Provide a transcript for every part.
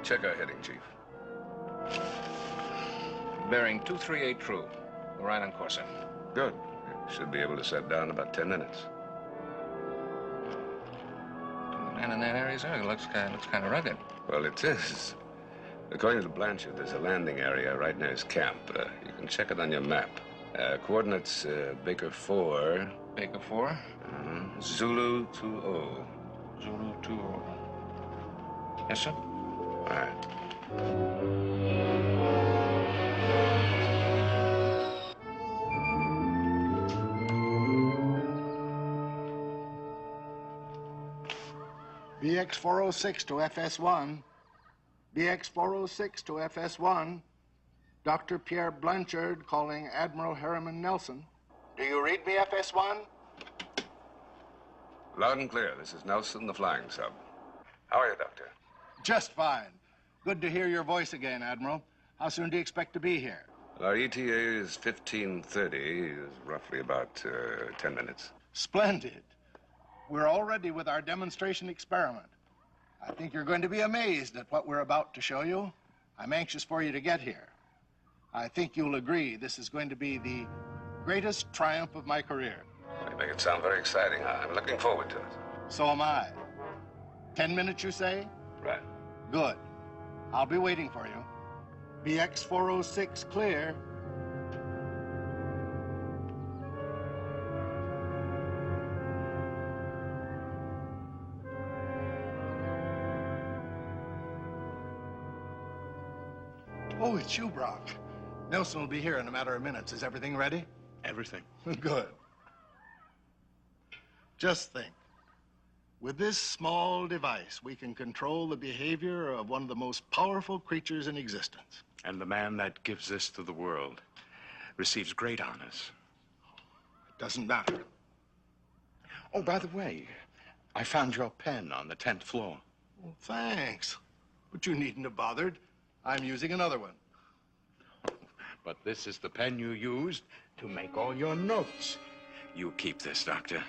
Check our heading, Chief. Bearing 238 true. We're right on course, sir. Good. Should be able to set down in about 10 minutes. Man in that area, sir, it looks kind of rugged. Well, it is. According to Blanchard, there's a landing area right near his camp. You can check it on your map. Coordinates, Baker 4. Baker 4? Zulu 20. Zulu 20. Yes, sir? All right. BX 406 to FS1. BX 406 to FS1. Dr. Pierre Blanchard calling Admiral Harriman Nelson. Do you read me, FS1? Loud and clear. This is Nelson, the flying sub. How are you, Doctor? Just fine. Good to hear your voice again, Admiral. How soon do you expect to be here? Our ETA is 15:30, is roughly about 10 minutes. Splendid. We're all ready with our demonstration experiment. I think you're going to be amazed at what we're about to show you. I'm anxious for you to get here. I think you'll agree this is going to be the greatest triumph of my career. You make it sound very exciting. I'm looking forward to it. So am I. 10 minutes, you say? Right. Good. I'll be waiting for you. BX 406 clear. Oh, it's you, Brock. Nelson will be here in a matter of minutes. Is everything ready? Everything. Good. Just think. With this small device, we can control the behavior of one of the most powerful creatures in existence. And the man that gives this to the world receives great honors. It doesn't matter. Oh, by the way, I found your pen on the 10th floor. Well, thanks. But you needn't have bothered. I'm using another one. But this is the pen you used to make all your notes. You keep this, Doctor.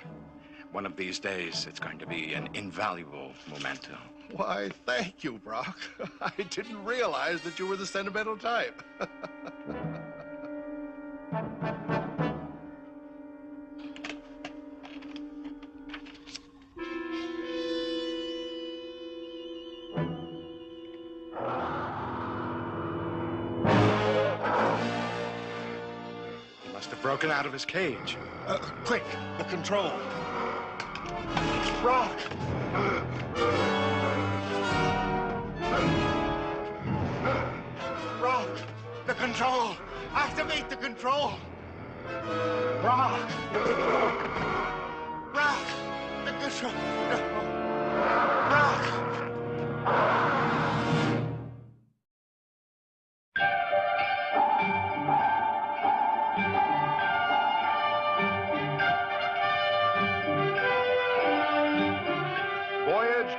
One of these days, it's going to be an invaluable memento. Why, thank you, Brock. I didn't realize that you were the sentimental type. He must have broken out of his cage. Quick, the control. Brock! Brock! The control! Activate the control! Brock! Brock! The control! Brock!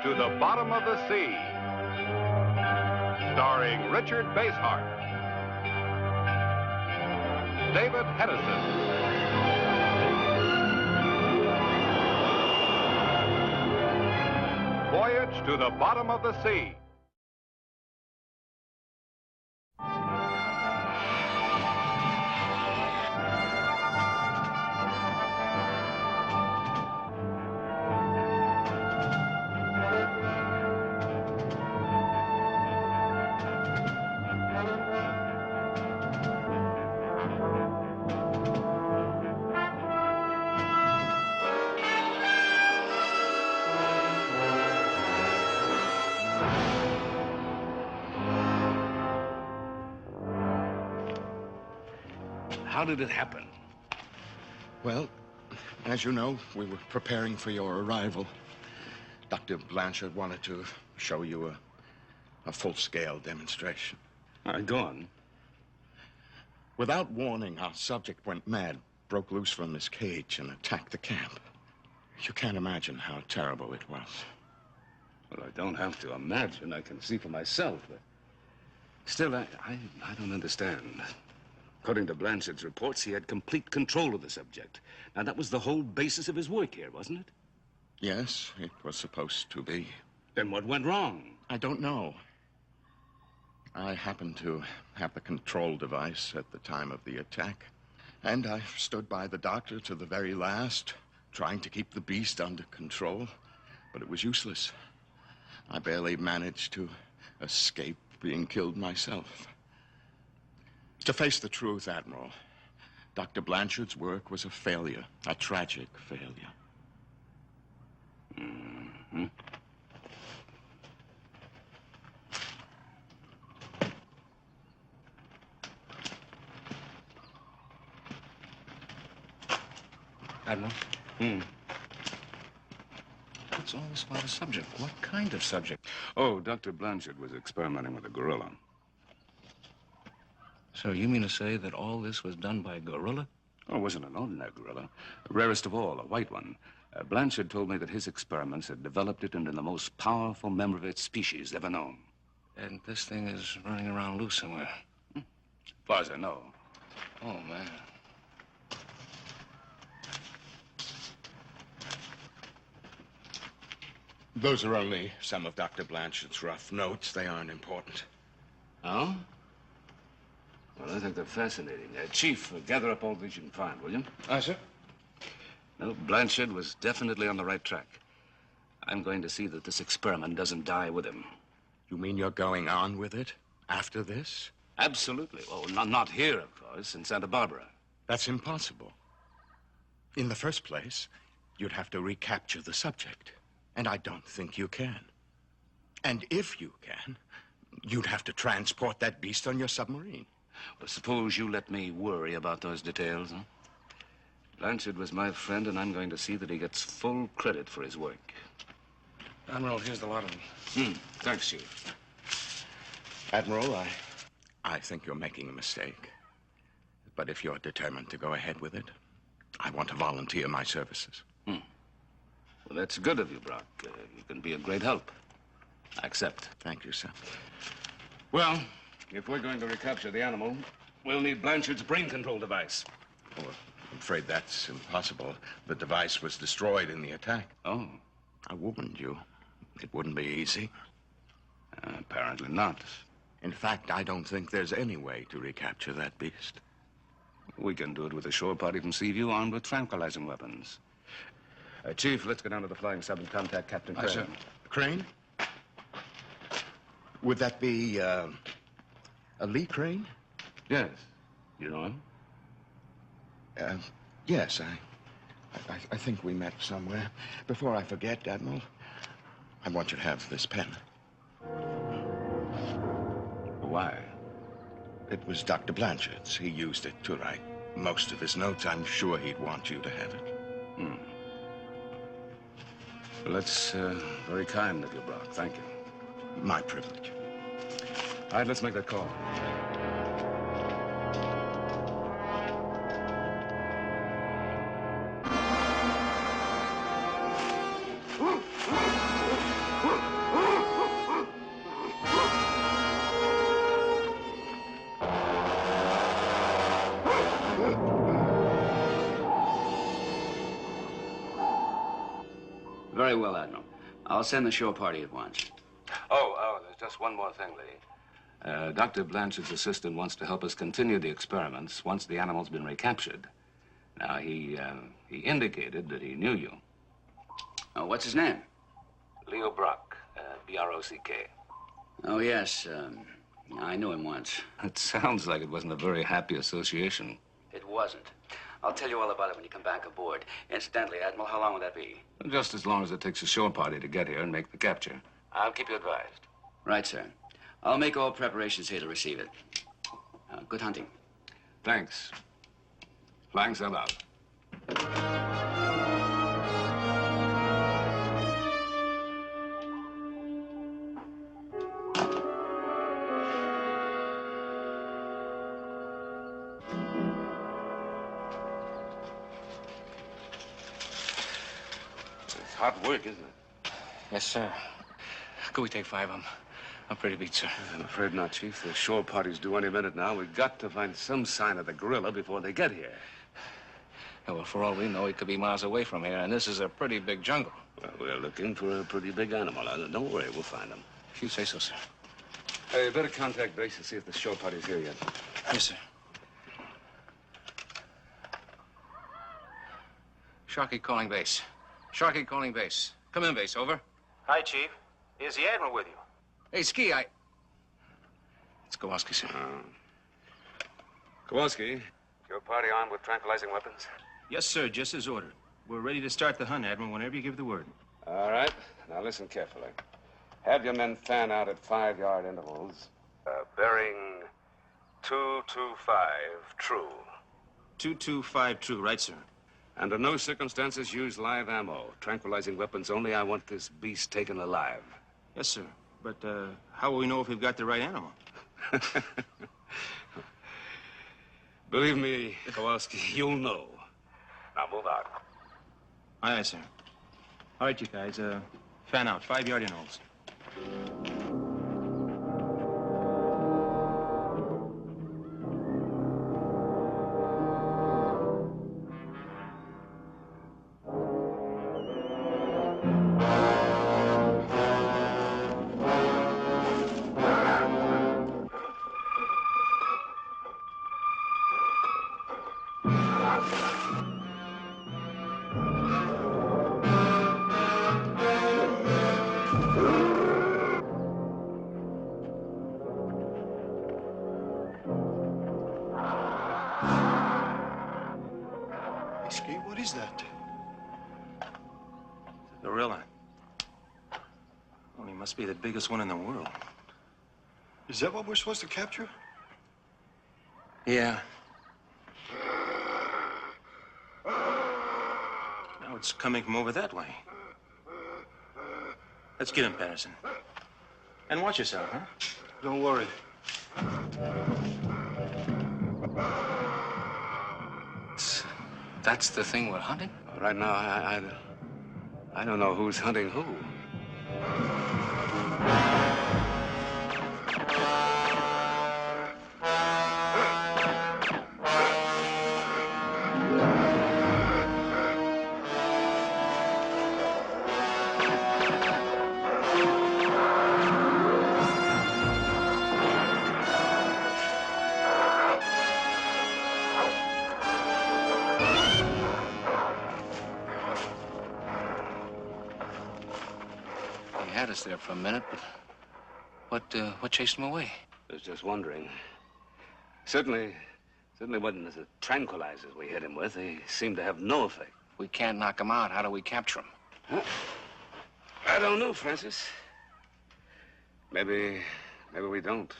To the Bottom of the Sea, starring Richard Basehart, David Hedison, Voyage to the Bottom of the Sea. How did it happen? Well, as you know, we were preparing for your arrival. Dr. Blanchard wanted to show you a full-scale demonstration. All right, go on. Without warning, our subject went mad, broke loose from his cage, and attacked the camp. You can't imagine how terrible it was. Well, I don't have to imagine. I can see for myself. But still, I don't understand. According to Blanchard's reports, he had complete control of the subject. Now, that was the whole basis of his work here, wasn't it? Yes, it was supposed to be. Then what went wrong? I don't know. I happened to have the control device at the time of the attack, and I stood by the doctor to the very last, trying to keep the beast under control, but it was useless. I barely managed to escape being killed myself. To face the truth, Admiral, Dr. Blanchard's work was a failure, a tragic failure. Mm-hmm. Admiral? What's all this about a subject? What kind of subject? Oh, Dr. Blanchard was experimenting with a gorilla. So you mean to say that all this was done by a gorilla? Oh, it wasn't an ordinary gorilla. Rarest of all, a white one. Blanchard told me that his experiments had developed it into the most powerful member of its species ever known. And this thing is running around loose somewhere. As far as I know. Oh, man. Those are only some of Dr. Blanchard's rough notes. They aren't important. Oh? Well, I think they're fascinating. Chief, gather up all these you can find, will you? Aye, sir. No, Blanchard was definitely on the right track. I'm going to see that this experiment doesn't die with him. You mean you're going on with it after this? Absolutely. Well, not here, of course, in Santa Barbara. That's impossible. In the first place, you'd have to recapture the subject. And I don't think you can. And if you can, you'd have to transport that beast on your submarine. Well, suppose you let me worry about those details, huh? Blanchard was my friend, and I'm going to see that he gets full credit for his work. Admiral, here's the lot of them. Thanks, Chief. Admiral, I think you're making a mistake. But if you're determined to go ahead with it, I want to volunteer my services. Well, that's good of you, Brock. You can be a great help. I accept. Thank you, sir. Well, if we're going to recapture the animal, we'll need Blanchard's brain control device. Oh, I'm afraid that's impossible. The device was destroyed in the attack. Oh. I warned you. It wouldn't be easy. Apparently not. In fact, I don't think there's any way to recapture that beast. We can do it with a shore party from Seaview armed with tranquilizing weapons. Chief, let's go down to the flying sub and contact Captain Crane. Sir. Crane? Would that be, a Lee Crane? Yes. You know him? Yes, I think we met somewhere. Before I forget, Admiral, I want you to have this pen. Why? It was Dr. Blanchard's. He used it to write most of his notes. I'm sure he'd want you to have it. Well, that's very kind of you, Brock. Thank you. My privilege. All right, let's make that call. Very well, Admiral. I'll send the shore party at once. Oh, there's just one more thing, Lee. Dr. Blanchard's assistant wants to help us continue the experiments once the animal's been recaptured. Now, he indicated that he knew you. Oh, what's his name? Leo Brock, B-R-O-C-K. Oh, yes. I knew him once. It sounds like it wasn't a very happy association. It wasn't. I'll tell you all about it when you come back aboard. Incidentally, Admiral, how long will that be? Just as long as it takes a shore party to get here and make the capture. I'll keep you advised. Right, sir. I'll make all preparations here to receive it. Good hunting. Thanks. Flying sub out. It's hard work, isn't it? Yes, sir. Could we take 5 of them? I'm pretty beat, sir. I'm afraid not, Chief. The shore party's due any minute now. We've got to find some sign of the gorilla before they get here. Yeah, well, for all we know, he could be miles away from here, and this is a pretty big jungle. Well, we're looking for a pretty big animal. Don't worry, we'll find him. If you say so, sir. Hey, you better contact base and see if the show party's here yet. Yes, sir. Sharkey calling base. Sharkey calling base. Come in, base. Over. Hi, Chief. Is the Admiral with you? Hey, Ski, It's Kowalski, sir. Kowalski, your party armed with tranquilizing weapons? Yes, sir. Just as ordered. We're ready to start the hunt, Admiral, whenever you give the word. All right. Now listen carefully. Have your men fan out at 5-yard intervals. Bearing 225 true. 225 true, right, sir? Under no circumstances use live ammo. Tranquilizing weapons only. I want this beast taken alive. Yes, sir. But how will we know if we've got the right animal? Believe me, Kowalski, you'll know. Now move out. Aye, aye, sir. All right, you guys. Fan out. 5-yard intervals. What is that? Gorilla. Well, he must be the biggest one in the world. Is that what we're supposed to capture? Yeah. Now it's coming from over that way. Let's get him, Patterson. And watch yourself, huh? Don't worry. That's the thing we're hunting? Right now, I don't know who's hunting who. He had us there for a minute, but what chased him away? I was just wondering. Certainly wasn't the tranquilizers we hit him with. They seemed to have no effect. We can't knock him out. How do we capture him? Huh? I don't know, Francis. Maybe we don't.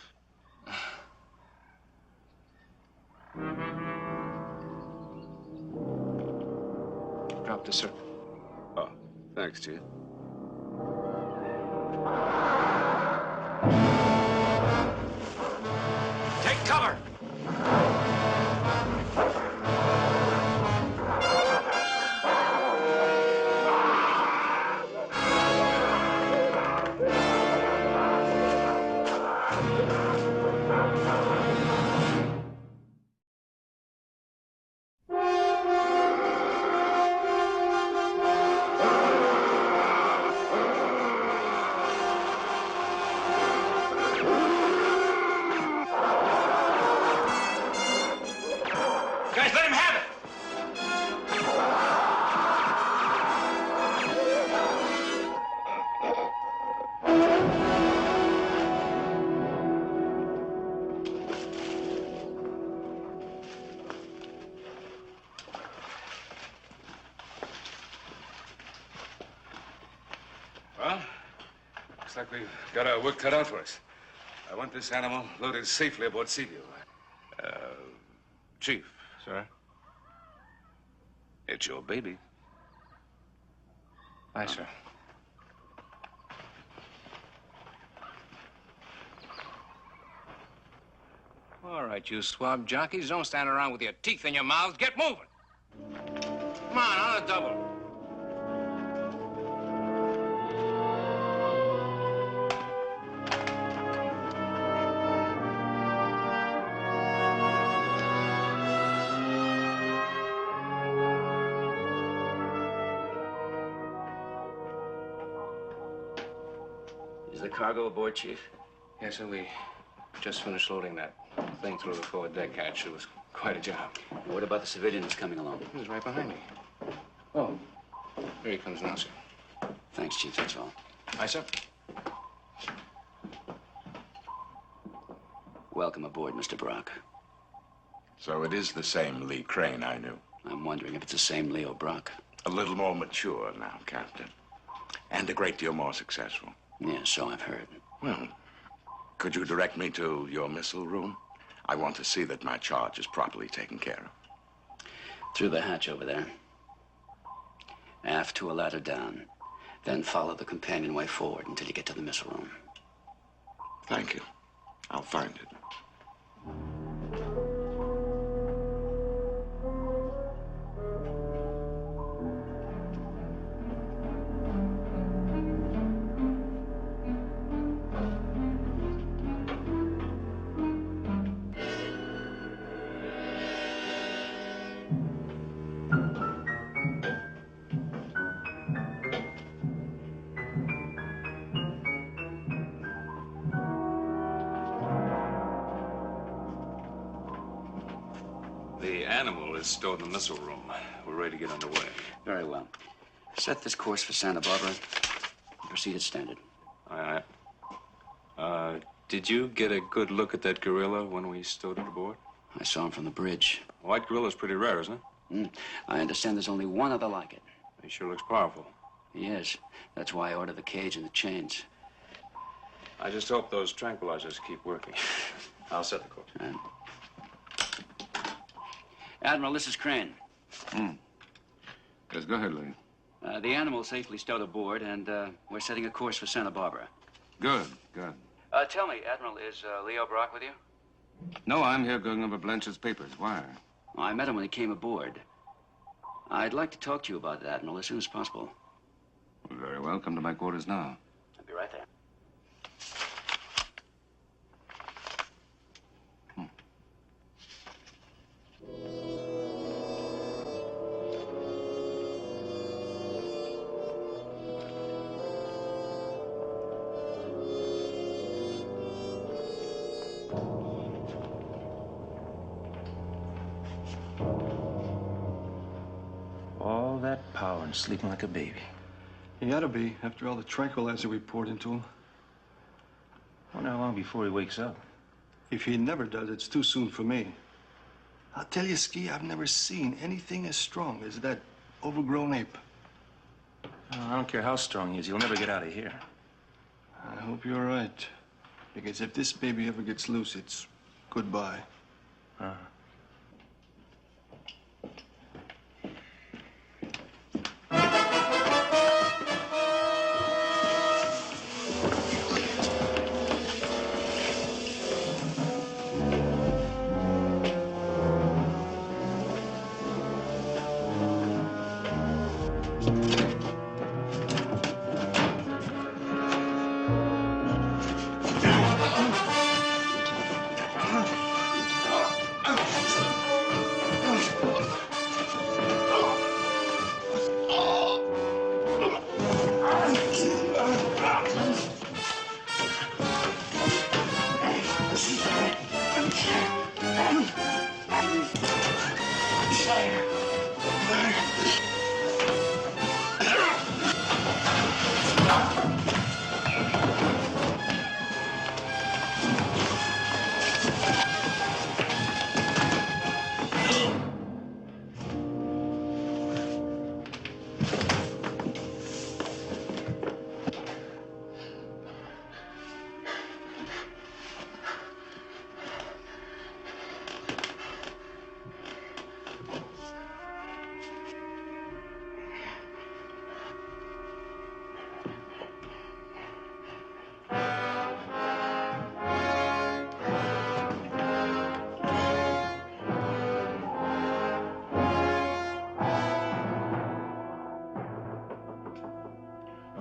Drop the circle. Oh, thanks, Chief. Take cover! Guys, let him have it! Well, looks like we've got our work cut out for us. I want this animal loaded safely aboard Seaview. Chief. Sir? It's your baby. Aye, sir. All right, you swab jockeys, don't stand around with your teeth in your mouths. Get moving. Come on a double. Is the cargo aboard, Chief? Yes, sir. We just finished loading that thing through the forward deck hatch. It was quite a job. What about the civilian that's coming along? He was right behind me. Oh, here he comes now, sir. Thanks, Chief, that's all. Aye, sir. Welcome aboard, Mr. Brock. So it is the same Lee Crane I knew. I'm wondering if it's the same Leo Brock. A little more mature now, Captain. And a great deal more successful. Yeah, so I've heard. Well, could you direct me to your missile room? I want to see that my charge is properly taken care of. Through the hatch over there. Aft to a ladder down. Then follow the companionway forward until you get to the missile room. Thank you. I'll find it. The animal is stored in the missile room. We're ready to get underway. Very well. Set this course for Santa Barbara. Proceed as standard. Aye, aye. Did you get a good look at that gorilla when we stowed it aboard? I saw him from the bridge. White gorilla's pretty rare, isn't it? I understand there's only one other like it. He sure looks powerful. He is. That's why I ordered the cage and the chains. I just hope those tranquilizers keep working. I'll set the course. Admiral, this is Crane. Yes, go ahead, Lee. The animal safely stowed aboard, and we're setting a course for Santa Barbara. Good, good. Tell me, Admiral, is Leo Brock with you? No, I'm here going over Blanchard's papers. Why? Oh, I met him when he came aboard. I'd like to talk to you about it, Admiral, as soon as possible. Very well. Come to my quarters now. I'll be right there. All that power and sleeping like a baby. He ought to be, after all the tranquilizer we poured into him. Wonder how long before he wakes up. If he never does, it's too soon for me. I'll tell you, Ski, I've never seen anything as strong as that overgrown ape. I don't care how strong he is, he'll never get out of here. I hope you're right. Because if this baby ever gets loose, it's goodbye.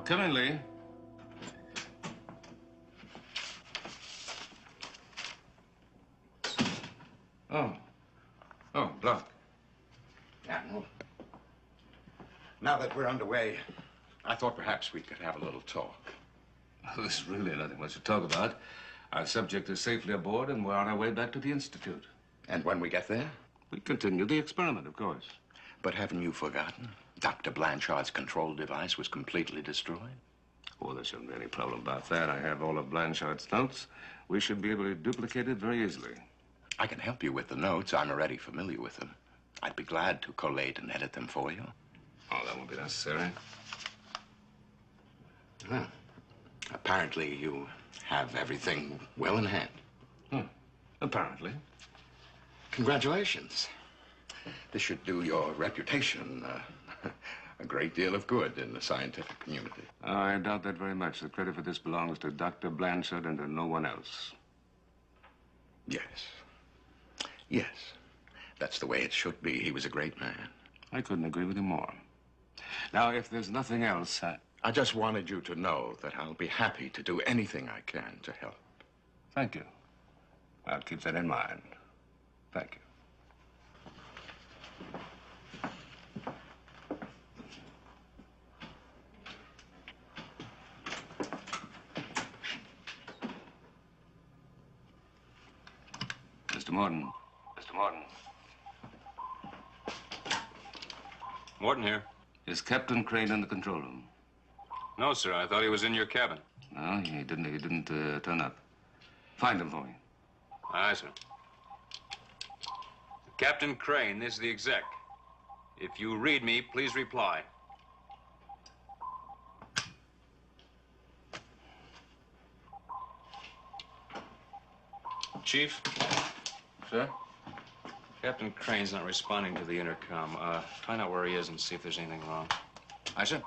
Come in, Lee. Oh, Block. Admiral, now that we're underway, I thought perhaps we could have a little talk. Well, there's really nothing much to talk about. Our subject is safely aboard, and we're on our way back to the Institute. And when we get there? We continue the experiment, of course. But haven't you forgotten? Dr. Blanchard's control device was completely destroyed. Oh, there shouldn't be any problem about that. I have all of Blanchard's notes. We should be able to duplicate it very easily. I can help you with the notes. I'm already familiar with them. I'd be glad to collate and edit them for you. Oh, that won't be necessary. Well, apparently you have everything well in hand. Apparently. Congratulations. This should do your reputation a great deal of good in the scientific community. I doubt that very much. The credit for this belongs to Dr. Blanchard and to no one else. Yes. Yes. That's the way it should be. He was a great man. I couldn't agree with you more. Now, if there's nothing else, I just wanted you to know that I'll be happy to do anything I can to help. Thank you. I'll keep that in mind. Thank you. Mr. Morton. Mr. Morton. Morton here. Is Captain Crane in the control room? No, sir. I thought he was in your cabin. No, he didn't turn up. Find him for me. Aye, sir. Captain Crane, this is the exec. If you read me, please reply. Chief? Sir? Captain Crane's not responding to the intercom. Find out where he is and see if there's anything wrong. Aye, sir.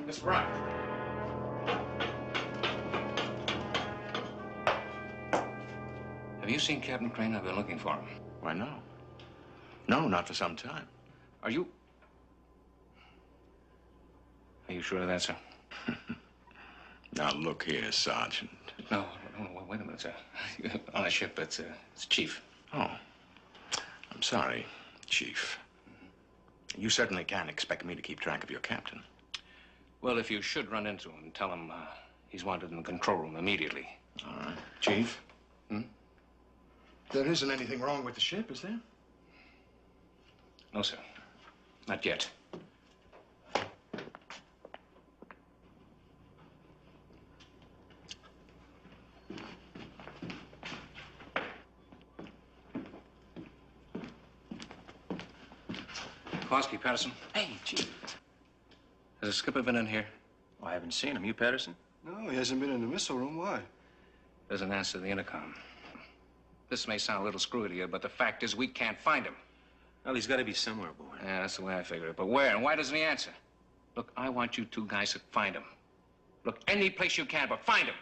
Miss Bryant. Have you seen Captain Crane? I've been looking for him. Why, no. No, not for some time. Are you sure of that, sir? Now, look here, Sergeant. No, wait a minute, sir. On a ship, it's Chief. Oh. I'm sorry, Chief. You certainly can't expect me to keep track of your captain. Well, if you should run into him, tell him he's wanted in the control room immediately. All right. Chief? There isn't anything wrong with the ship, is there? No, sir. Not yet. Kowalski, Patterson. Hey, Chief. Has the skipper been in here? Oh, I haven't seen him. You, Patterson? No, he hasn't been in the missile room. Why? Doesn't answer the intercom. This may sound a little screwy to you, but the fact is we can't find him. Well, he's got to be somewhere aboard. Yeah, that's the way I figure it. But where and why doesn't he answer? Look, I want you two guys to find him. Look, any place you can, but find him.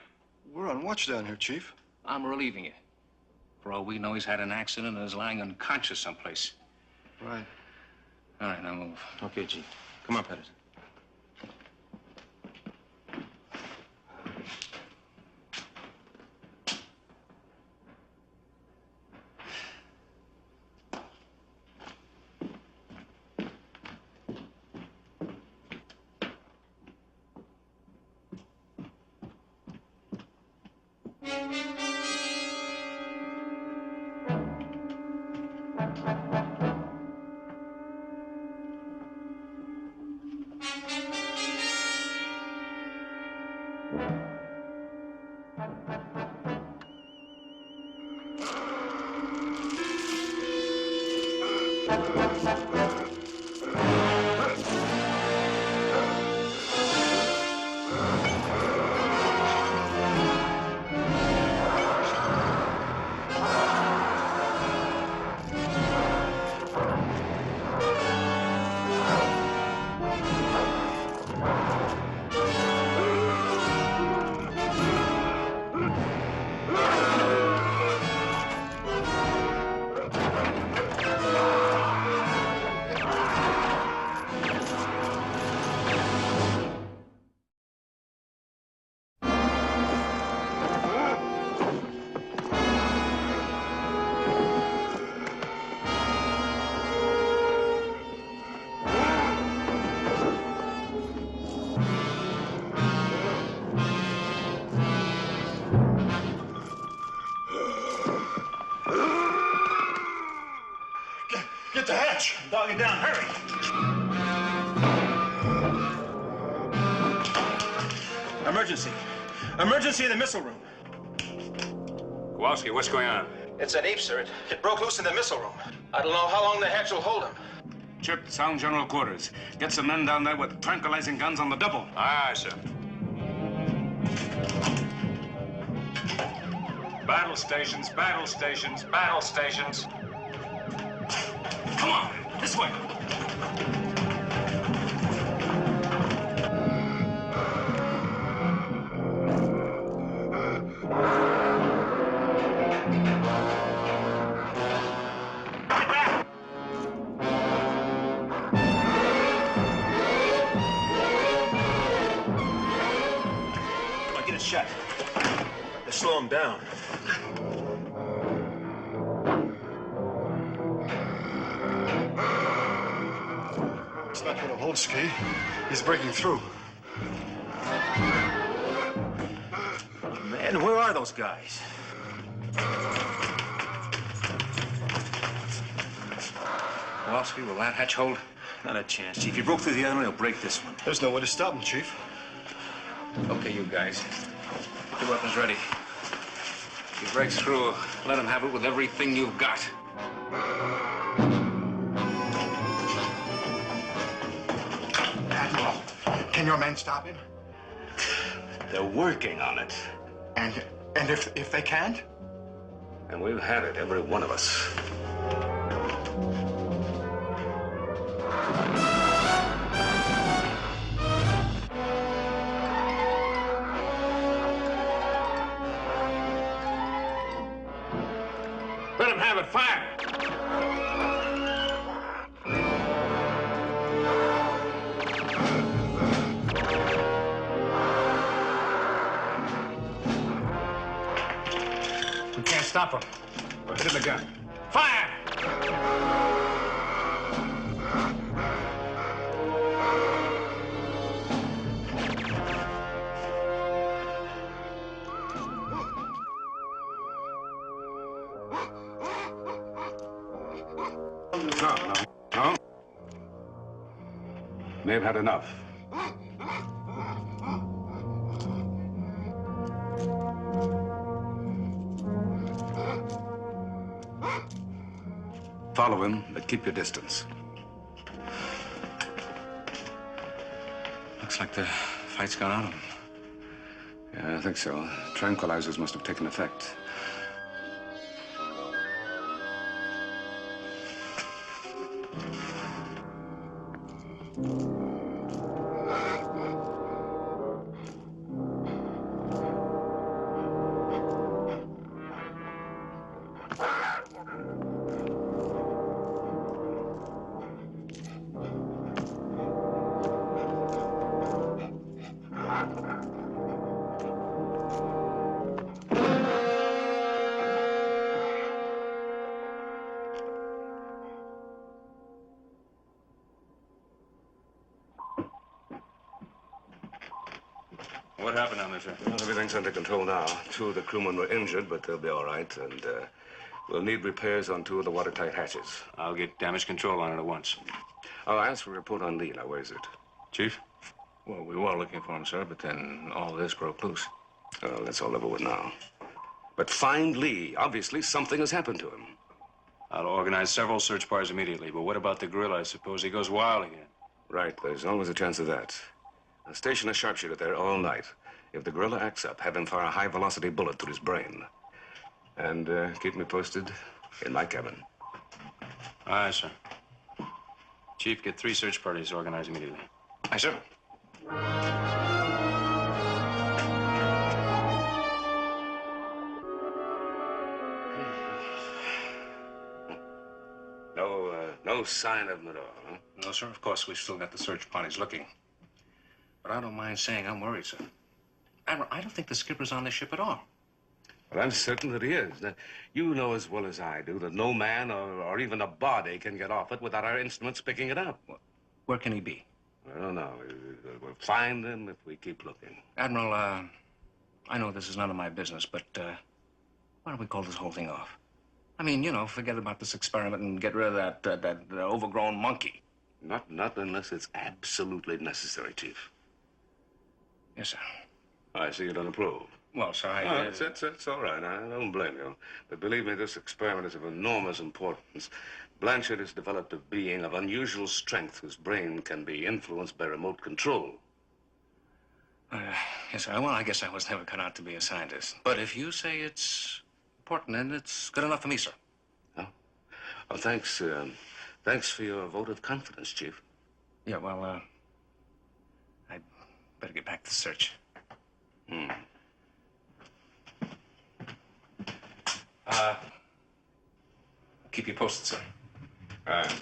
We're on watch down here, Chief. I'm relieving you. For all we know, he's had an accident and is lying unconscious someplace. Right. All right, now move. Okay, Chief. Come on, Patterson. the hatch. Dog it down, hurry. Emergency. Emergency in the missile room. Kowalski, what's going on? It's an ape, sir. It broke loose in the missile room. I don't know how long the hatch will hold him. Chip, sound general quarters. Get some men down there with tranquilizing guns on the double. Aye, sir. Battle stations, battle stations, battle stations. Come on, this way. Come on, get a shot. Let's slow him down. It's not going to hold, Ski. He's breaking through. Man, where are those guys? Kowalski, will that hatch hold? Not a chance, Chief. He broke through the other one, he'll break this one. There's no way to stop him, Chief. Okay, you guys. Get your weapons ready. If he breaks through, let him have it with everything you've got. Admiral, can your men stop him? They're working on it. And if they can't? And we've had it, every one of us. Let him have it. Fire! We can't stop him. Well, hit him again. Fire! No. They've had enough. Follow him, but keep your distance. Looks like the fight's gone out of him. Yeah, I think so. Tranquilizers must have taken effect. What happened down there, sir? Well, everything's under control now. 2 of the crewmen were injured, but they'll be all right. And we'll need repairs on 2 of the watertight hatches. I'll get damage control on it at once. I'll ask for a report on Lee. Now, where is it? Chief? Well, we were looking for him, sir, but then all this broke loose. Oh, that's all over with now. But find Lee. Obviously, something has happened to him. I'll organize several search parties immediately, but what about the gorilla? I suppose he goes wild again. Right, there's always a chance of that. I'll station a sharpshooter there all night. If the gorilla acts up, have him fire a high-velocity bullet through his brain. And keep me posted in my cabin. Aye, sir. Chief, get 3 search parties organized immediately. Aye, sir. No sign of him at all, huh? No, sir. Of course, we've still got the search parties looking. But I don't mind saying I'm worried, sir. Admiral, I don't think the skipper's on this ship at all. Well, I'm certain that he is. Now, you know as well as I do that no man or even a body can get off it without our instruments picking it up. Where can he be? I don't know. We'll find him if we keep looking. Admiral, I know this is none of my business, but why don't we call this whole thing off? I mean, you know, forget about this experiment and get rid of that overgrown monkey. Not unless it's absolutely necessary, Chief. Yes, sir. I see you don't approve. Well, sir, It's all right. I don't blame you. But believe me, this experiment is of enormous importance. Blanchard has developed a being of unusual strength whose brain can be influenced by remote control. Yes, sir. Well, I guess I was never cut out to be a scientist. But if you say it's important, then it's good enough for me, sir. Oh, well, thanks. Thanks for your vote of confidence, Chief. Yeah, well, I'd better get back to the search. Keep you posted, sir. All right.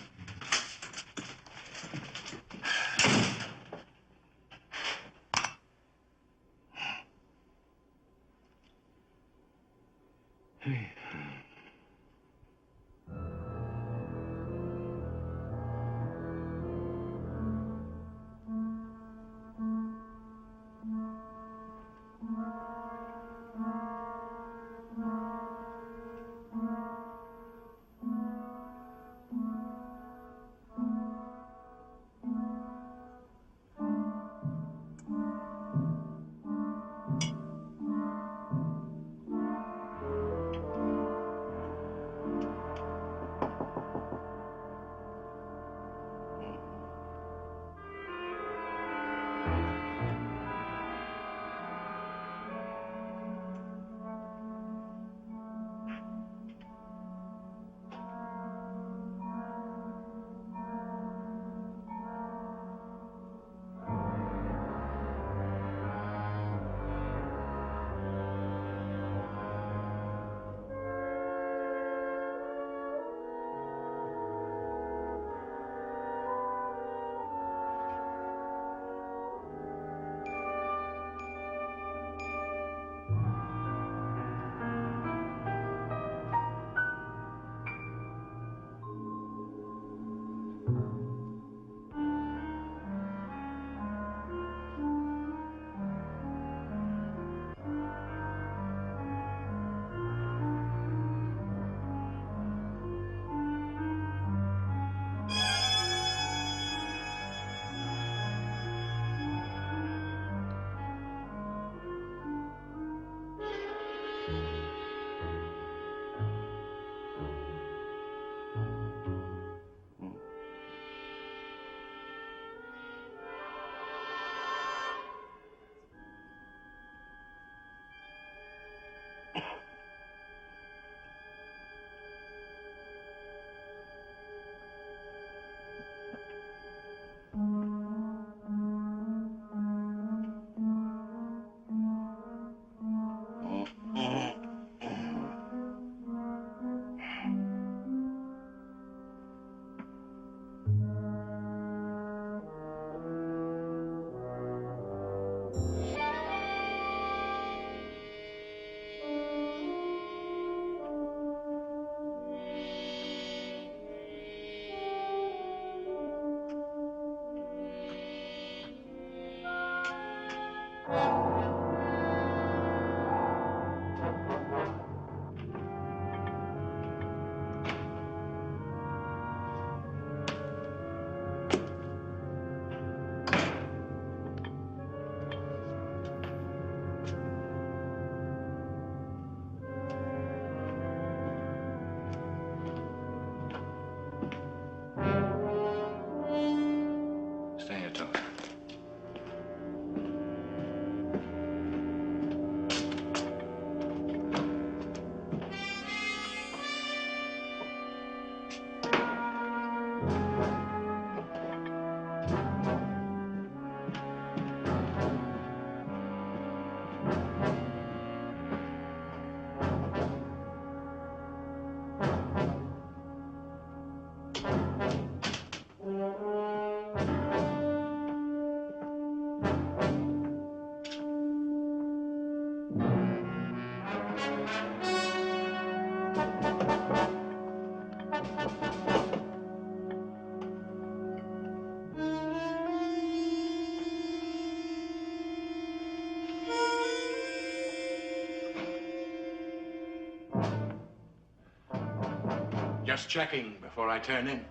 Just checking before I turn in.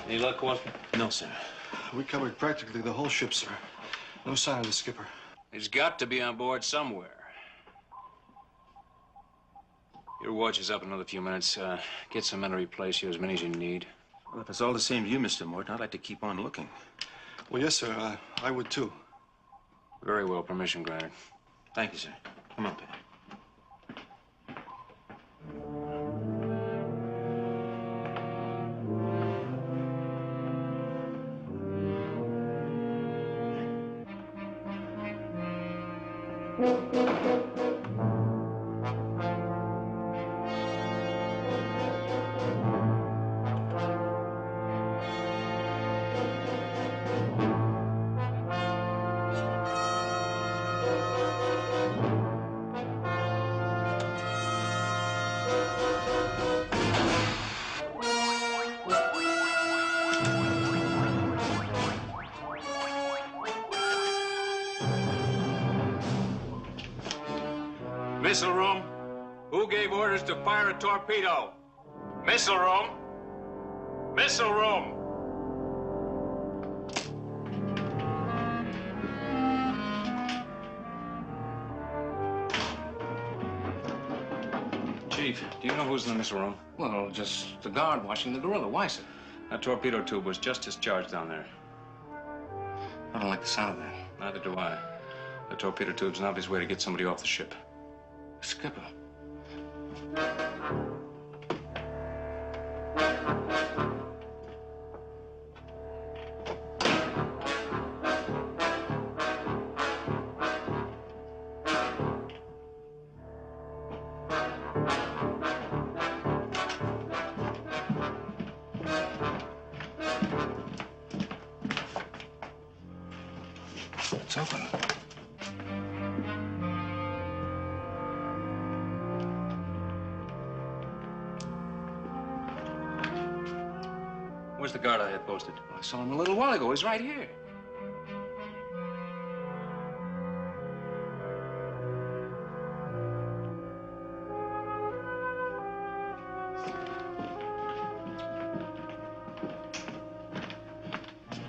Any luck, Watson? No, sir. We covered practically the whole ship, sir. No sign of the skipper. He's got to be on board somewhere. Your watch is up in another few minutes. Get some men to replace you, as many as you need. Well, if it's all the same to you, Mr. Morton, I'd like to keep on looking. Well, yes, sir. I would, too. Very well. Permission granted. Thank you, sir. Come on, Penny. Missile room. Who gave orders to fire a torpedo? Missile room. Missile room. Chief, do you know who's in the missile room? Well, just the guard watching the gorilla. Why, sir? That torpedo tube was just discharged down there. I don't like the sound of that. Neither do I. The torpedo tube's an obvious way to get somebody off the ship. Skipper. It's open. Where's the guard I had posted? I saw him a little while ago. He's right here.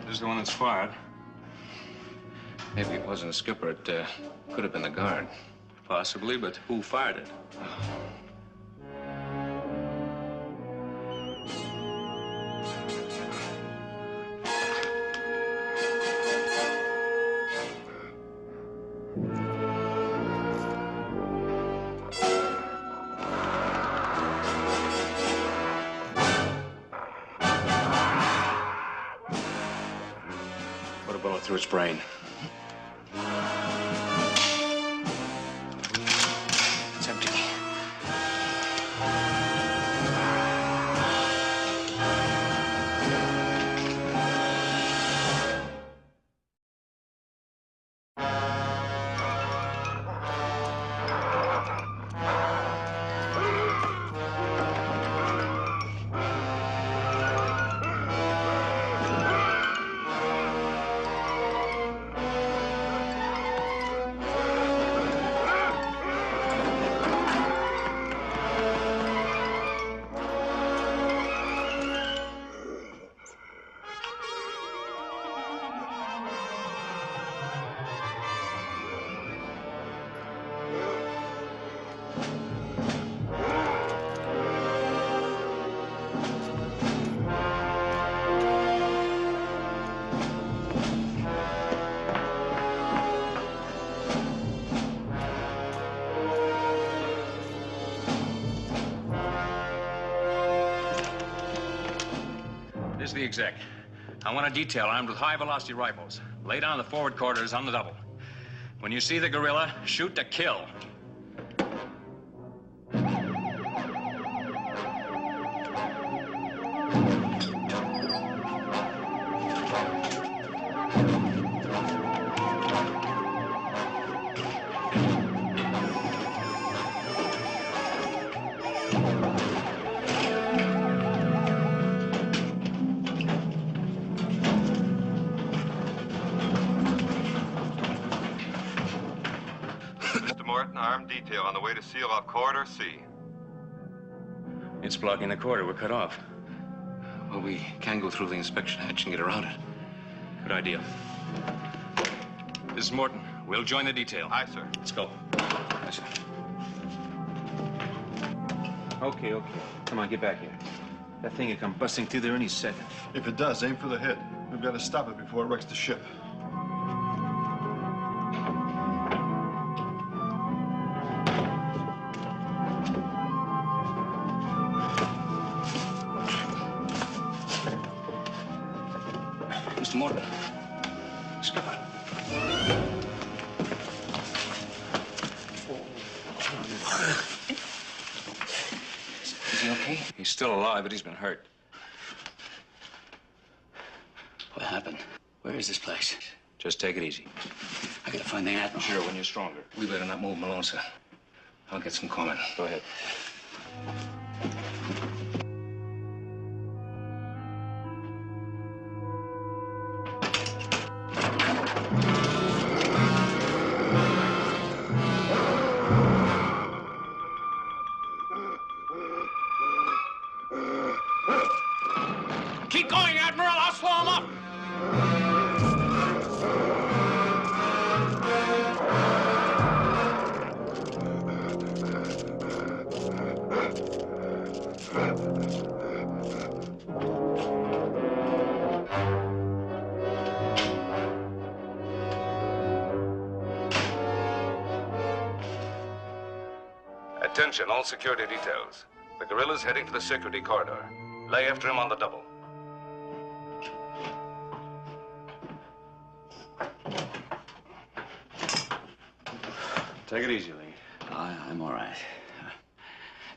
This is the one that's fired. Maybe it wasn't a skipper. It could have been the guard. Possibly, but who fired it? Put a bullet through its brain. is the exec. I want a detail armed with high-velocity rifles. Lay down the forward quarters on the double. When you see the gorilla, shoot to kill. Armed detail on the way to seal off Corridor C. It's blocking the corridor. We're cut off. Well, we can go through the inspection hatch and get around it. Good idea. This is Morton. We'll join the detail. Aye, sir. Let's go. Yes, sir. Okay. Come on, get back here. That thing will come busting through there any second. If it does, aim for the head. We've got to stop it before it wrecks the ship. Mr. Morton. Skipper. Is he okay? He's still alive, but he's been hurt. What happened? Where is this place? Just take it easy. I gotta find the Admiral. Sure, when you're stronger. We better not move him alone, sir. I'll get some comment. Go ahead. Keep going, Admiral. I'll slow him up. Attention, all security details. The gorilla's heading for the security corridor. Lay after him on the double. Take it easy, Lee. I'm all right.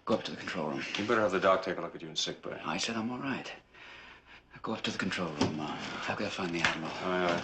Go up to the control room. You better have the doc take a look at you in sick bay. I said I'm all right. Go up to the control room. I've got to find the Admiral. Aye.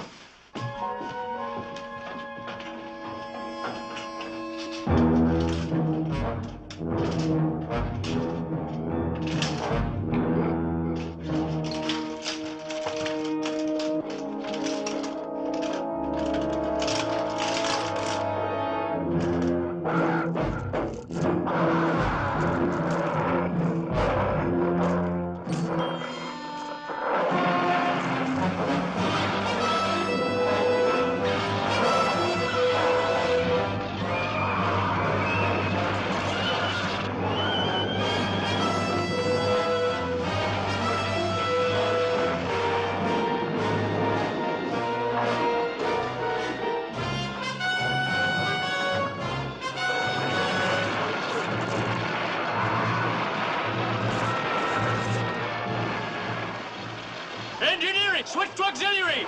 Engineering! Switch to auxiliary!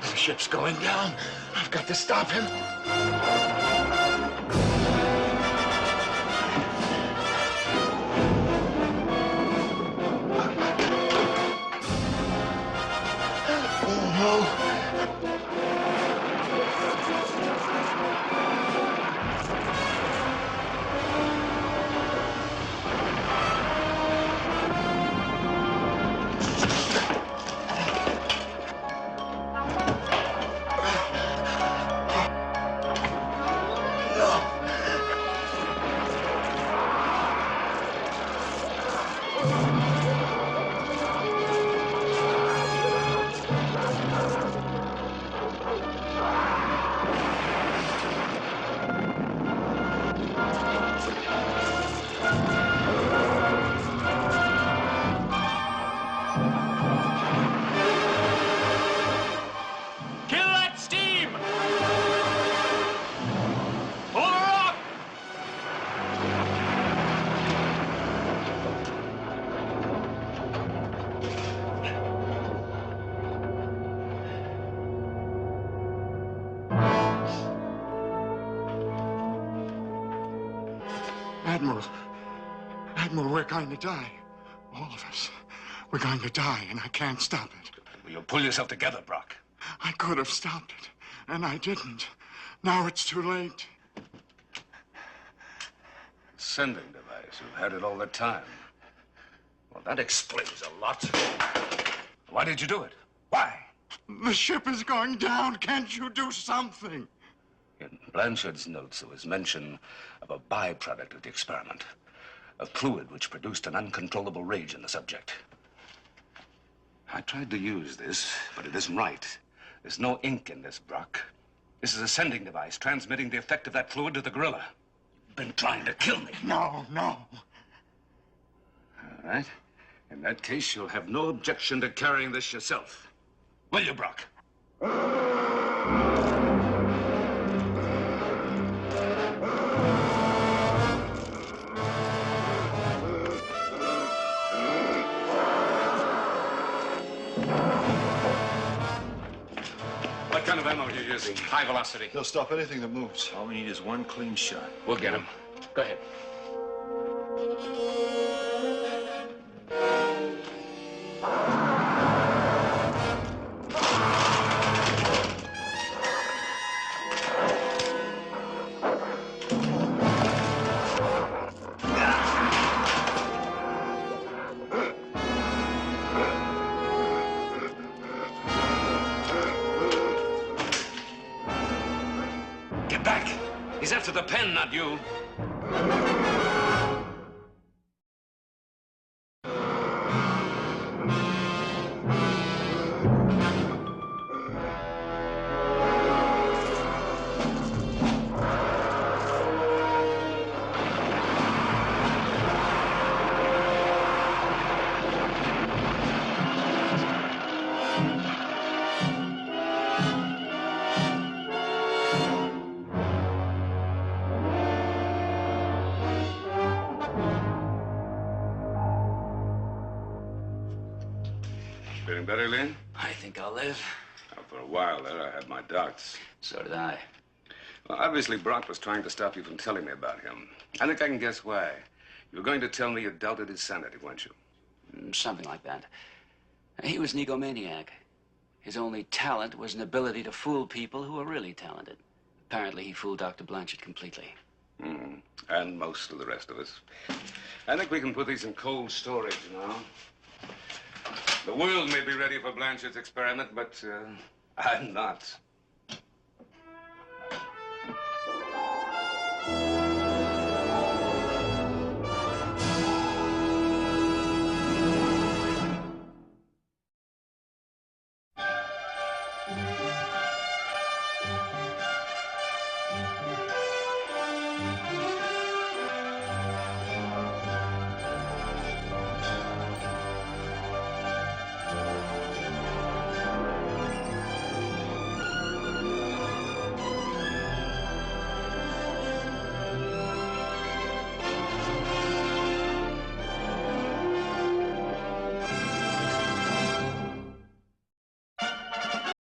The ship's going down. I've got to stop him. Oh, no. Admiral, we're going to die. All of us. We're going to die, and I can't stop it. Will you pull yourself together, Brock? I could have stopped it, and I didn't. Now it's too late. Sending device. You've had it all the time. Well, that explains a lot. Why did you do it? Why? The ship is going down. Can't you do something? In Blanchard's notes, there was mention of a byproduct of the experiment. A fluid which produced an uncontrollable rage in the subject. I tried to use this, but it isn't right. There's no ink in this, Brock. This is a sending device transmitting the effect of that fluid to the gorilla. You've been trying to kill me. No. All right. In that case, you'll have no objection to carrying this yourself. Will you, Brock? What kind of ammo are you using? High velocity. They'll stop anything that moves. All we need is one clean shot. We'll get him. Go ahead. Get back! He's after the pen, not you. Feeling better, Lynn? I think I'll live. Well, for a while there, I had my doubts. So did I. Well, obviously, Brock was trying to stop you from telling me about him. I think I can guess why. You were going to tell me you doubted his sanity, weren't you? Something like that. He was an egomaniac. His only talent was an ability to fool people who were really talented. Apparently, he fooled Dr. Blanchard completely. And most of the rest of us. I think we can put these in cold storage now. The world may be ready for Blanchard's experiment, but I'm not.